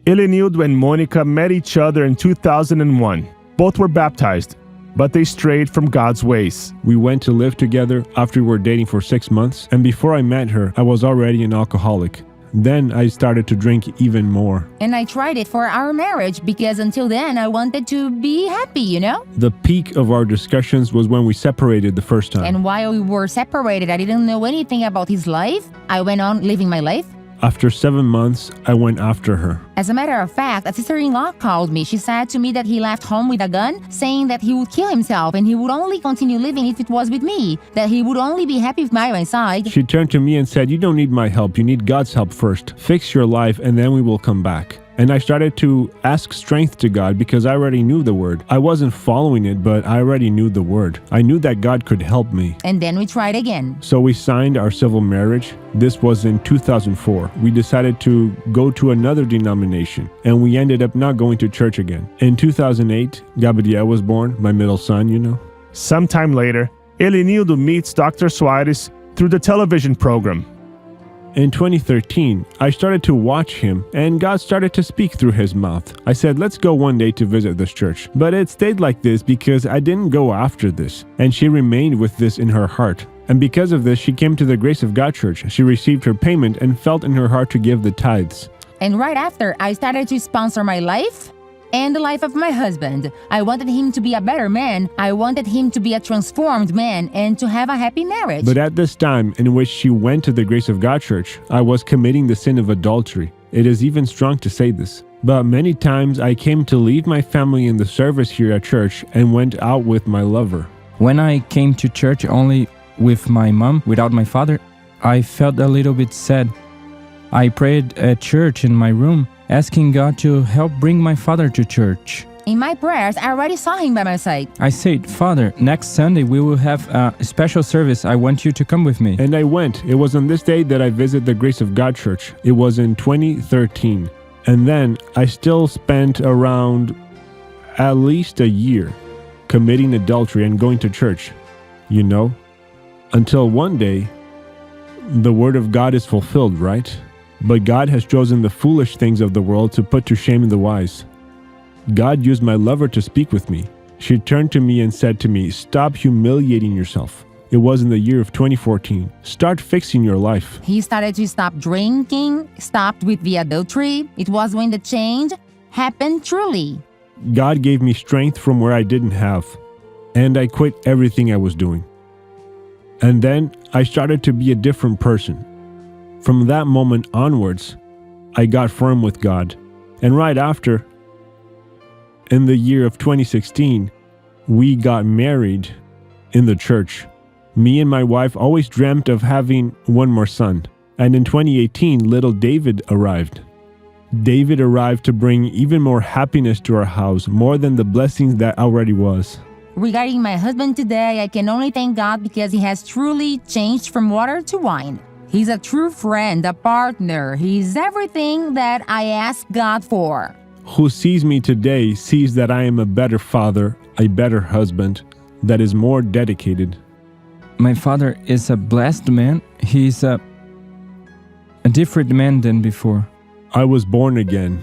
Elenildo and Monica met each other in 2001. Both were baptized, but they strayed from God's ways. We went to live together after we were dating for 6 months, and before I met her, I was already an alcoholic. Then I started to drink even more. And I tried it for our marriage because until then I wanted to be happy, you know? The peak of our discussions was when we separated the first time. And while we were separated, I didn't know anything about his life. I went on living my life. After 7 months, I went after her. As a matter of fact, a sister-in-law called me. She said to me that he left home with a gun, saying that he would kill himself and he would only continue living if it was with me, that he would only be happy by my side. She turned to me and said, "You don't need my help, you need God's help first. Fix your life and then we will come back." And I started to ask strength to God because I already knew the word. I wasn't following it, but I already knew the word. I knew that God could help me. And then we tried again. So we signed our civil marriage. This was in 2004. We decided to go to another denomination, and we ended up not going to church again. In 2008, Gabriel was born, my middle son, you know. Sometime later, Elenildo meets Dr. Soares through the television program. In 2013, I started to watch him, and God started to speak through his mouth. I said, let's go one day to visit this church. But it stayed like this because I didn't go after this, and she remained with this in her heart. And because of this, she came to the Grace of God Church. She received her payment and felt in her heart to give the tithes. And right after, I started to sponsor my life and the life of my husband. I wanted him to be a better man. I wanted him to be a transformed man and to have a happy marriage. But at this time in which she went to the Grace of God Church, I was committing the sin of adultery. It is even strong to say this. But many times I came to leave my family in the service here at church and went out with my lover. When I came to church only with my mom, without my father, I felt a little bit sad. I prayed at church in my room, asking God to help bring my father to church. In my prayers, I already saw him by my side. I said, "Father, next Sunday we will have a special service. I want you to come with me." And I went. It was on this day that I visited the Grace of God Church. It was in 2013. And then I still spent around at least a year committing adultery and going to church, you know, until one day the word of God is fulfilled, right? But God has chosen the foolish things of the world to put to shame the wise. God used my lover to speak with me. She turned to me and said to me, "Stop humiliating yourself." It was in the year of 2014. Start fixing your life. He started to stop drinking, stopped with the adultery. It was when the change happened truly. God gave me strength from where I didn't have, and I quit everything I was doing. And then I started to be a different person. From that moment onwards, I got firm with God. And right after, in the year of 2016, we got married in the church. Me and my wife always dreamt of having one more son. And in 2018, little David arrived. David arrived to bring even more happiness to our house, more than the blessings that already was. Regarding my husband today, I can only thank God because he has truly changed from water to wine. He's a true friend, a partner. He's everything that I ask God for. Who sees me today sees that I am a better father, a better husband, that is more dedicated. My father is a blessed man. He's a different man than before. I was born again.